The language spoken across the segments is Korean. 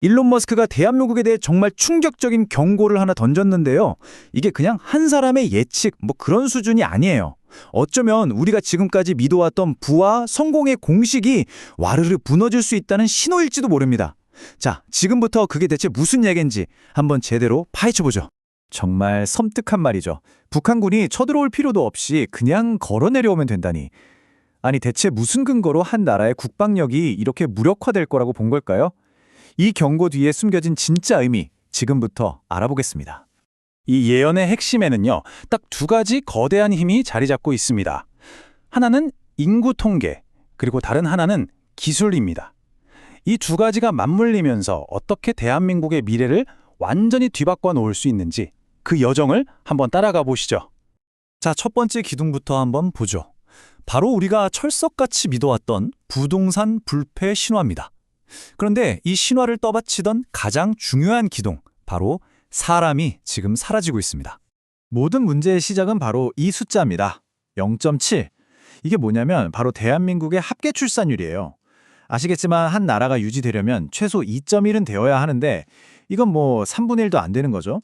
일론 머스크가 대한민국에 대해 정말 충격적인 경고를 하나 던졌는데요. 이게 그냥 한 사람의 예측, 그런 수준이 아니에요. 어쩌면 우리가 지금까지 믿어왔던 부와 성공의 공식이 와르르 무너질 수 있다는 신호일지도 모릅니다. 자, 지금부터 그게 대체 무슨 얘기인지 한번 제대로 파헤쳐보죠. 정말 섬뜩한 말이죠. 북한군이 쳐들어올 필요도 없이 그냥 걸어 내려오면 된다니. 아니, 대체 무슨 근거로 한 나라의 국방력이 이렇게 무력화될 거라고 본 걸까요? 이 경고 뒤에 숨겨진 진짜 의미, 지금부터 알아보겠습니다. 이 예언의 핵심에는요, 딱 두 가지 거대한 힘이 자리 잡고 있습니다. 하나는 인구 통계, 그리고 다른 하나는 기술입니다. 이 두 가지가 맞물리면서 어떻게 대한민국의 미래를 완전히 뒤바꿔 놓을 수 있는지 그 여정을 한번 따라가 보시죠. 자, 첫 번째 기둥부터 한번 보죠. 바로 우리가 철석같이 믿어왔던 부동산 불패 신화입니다. 그런데 이 신화를 떠받치던 가장 중요한 기둥, 바로 사람이 지금 사라지고 있습니다. 모든 문제의 시작은 바로 이 숫자입니다. 0.7. 이게 뭐냐면 바로 대한민국의 합계 출산율이에요. 아시겠지만 한 나라가 유지되려면 최소 2.1은 되어야 하는데 이건 3분의 1도 안 되는 거죠.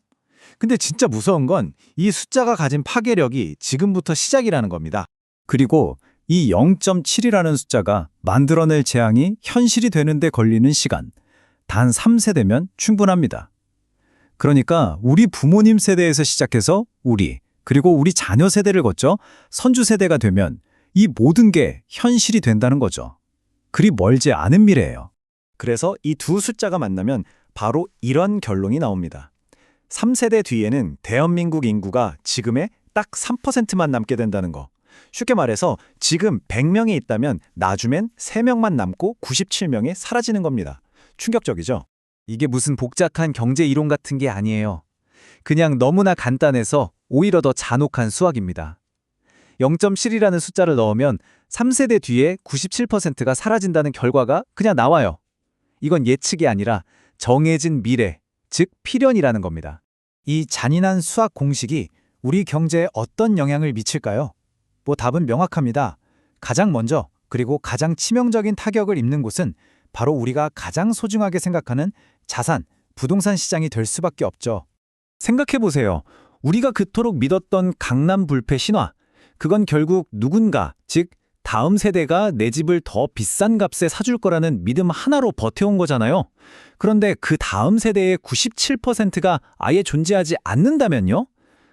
근데 진짜 무서운 건 이 숫자가 가진 파괴력이 지금부터 시작이라는 겁니다. 그리고 이 0.7이라는 숫자가 만들어낼 재앙이 현실이 되는데 걸리는 시간, 단 3세대면 충분합니다. 그러니까 우리 부모님 세대에서 시작해서 그리고 우리 자녀 세대를 거쳐 선주 세대가 되면 이 모든 게 현실이 된다는 거죠. 그리 멀지 않은 미래예요. 그래서 이 두 숫자가 만나면 바로 이런 결론이 나옵니다. 3세대 뒤에는 대한민국 인구가 지금의 딱 3%만 남게 된다는 거. 쉽게 말해서 지금 100명이 있다면 나중엔 3명만 남고 97명이 사라지는 겁니다. 충격적이죠? 이게 무슨 복잡한 경제 이론 같은 게 아니에요. 그냥 너무나 간단해서 오히려 더 잔혹한 수학입니다. 0.7이라는 숫자를 넣으면 3세대 뒤에 97%가 사라진다는 결과가 그냥 나와요. 이건 예측이 아니라 정해진 미래, 즉 필연이라는 겁니다. 이 잔인한 수학 공식이 우리 경제에 어떤 영향을 미칠까요? 답은 명확합니다. 가장 먼저 그리고 가장 치명적인 타격을 입는 곳은 바로 우리가 가장 소중하게 생각하는 자산, 부동산 시장이 될 수밖에 없죠. 생각해보세요. 우리가 그토록 믿었던 강남 불패 신화, 그건 결국 누군가, 즉 다음 세대가 내 집을 더 비싼 값에 사줄 거라는 믿음 하나로 버텨온 거잖아요. 그런데 그 다음 세대의 97%가 아예 존재하지 않는다면요?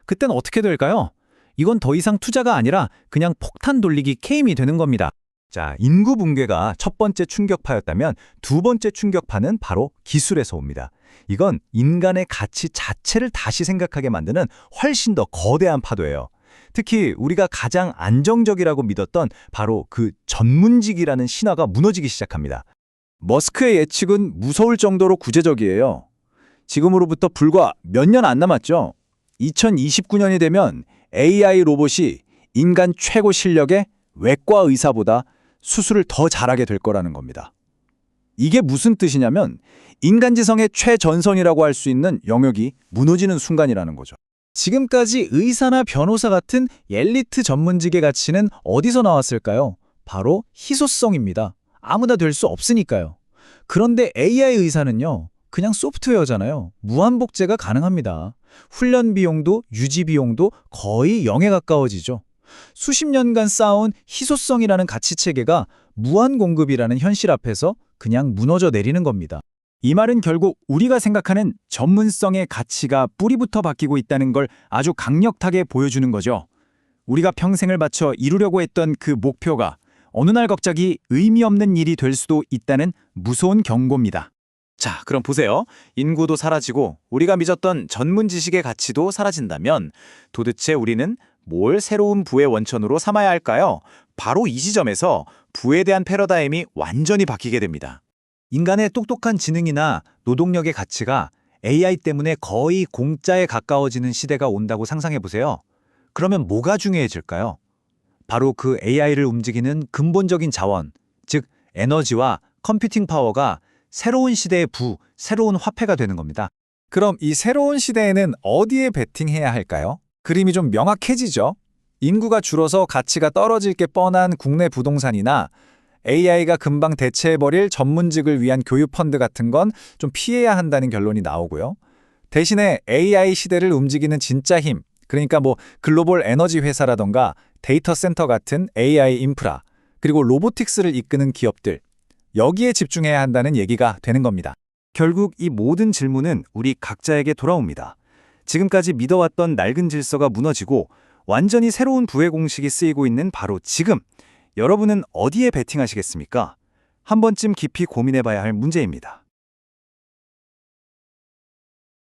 그땐 어떻게 될까요? 이건 더 이상 투자가 아니라 그냥 폭탄 돌리기 게임이 되는 겁니다. 자, 인구 붕괴가 첫 번째 충격파였다면 두 번째 충격파는 바로 기술에서 옵니다. 이건 인간의 가치 자체를 다시 생각하게 만드는 훨씬 더 거대한 파도예요. 특히 우리가 가장 안정적이라고 믿었던 바로 그 전문직이라는 신화가 무너지기 시작합니다. 머스크의 예측은 무서울 정도로 구체적이에요. 지금으로부터 불과 몇 년 안 남았죠. 2029년이 되면 AI 로봇이 인간 최고 실력의 외과 의사보다 수술을 더 잘하게 될 거라는 겁니다. 이게 무슨 뜻이냐면 인간지성의 최전선이라고 할 수 있는 영역이 무너지는 순간이라는 거죠. 지금까지 의사나 변호사 같은 엘리트 전문직의 가치는 어디서 나왔을까요? 바로 희소성입니다. 아무나 될 수 없으니까요. 그런데 AI 의사는요, 그냥 소프트웨어잖아요. 무한복제가 가능합니다. 훈련 비용도 유지 비용도 거의 0에 가까워지죠. 수십 년간 쌓아온 희소성이라는 가치체계가 무한공급이라는 현실 앞에서 그냥 무너져 내리는 겁니다. 이 말은 결국 우리가 생각하는 전문성의 가치가 뿌리부터 바뀌고 있다는 걸 아주 강력하게 보여주는 거죠. 우리가 평생을 바쳐 이루려고 했던 그 목표가 어느 날 갑자기 의미 없는 일이 될 수도 있다는 무서운 경고입니다. 자, 그럼 보세요. 인구도 사라지고 우리가 믿었던 전문 지식의 가치도 사라진다면 도대체 우리는 뭘 새로운 부의 원천으로 삼아야 할까요? 바로 이 지점에서 부에 대한 패러다임이 완전히 바뀌게 됩니다. 인간의 똑똑한 지능이나 노동력의 가치가 AI 때문에 거의 공짜에 가까워지는 시대가 온다고 상상해보세요. 그러면 뭐가 중요해질까요? 바로 그 AI를 움직이는 근본적인 자원, 즉 에너지와 컴퓨팅 파워가 새로운 시대의 부, 새로운 화폐가 되는 겁니다. 그럼 이 새로운 시대에는 어디에 베팅해야 할까요? 그림이 좀 명확해지죠? 인구가 줄어서 가치가 떨어질 게 뻔한 국내 부동산이나 AI가 금방 대체해버릴 전문직을 위한 교육 펀드 같은 건 좀 피해야 한다는 결론이 나오고요. 대신에 AI 시대를 움직이는 진짜 힘, 그러니까 뭐 글로벌 에너지 회사라던가 데이터 센터 같은 AI 인프라, 그리고 로보틱스를 이끄는 기업들, 여기에 집중해야 한다는 얘기가 되는 겁니다. 결국 이 모든 질문은 우리 각자에게 돌아옵니다. 지금까지 믿어왔던 낡은 질서가 무너지고 완전히 새로운 부의 공식이 쓰이고 있는 바로 지금, 여러분은 어디에 베팅하시겠습니까? 한 번쯤 깊이 고민해봐야 할 문제입니다.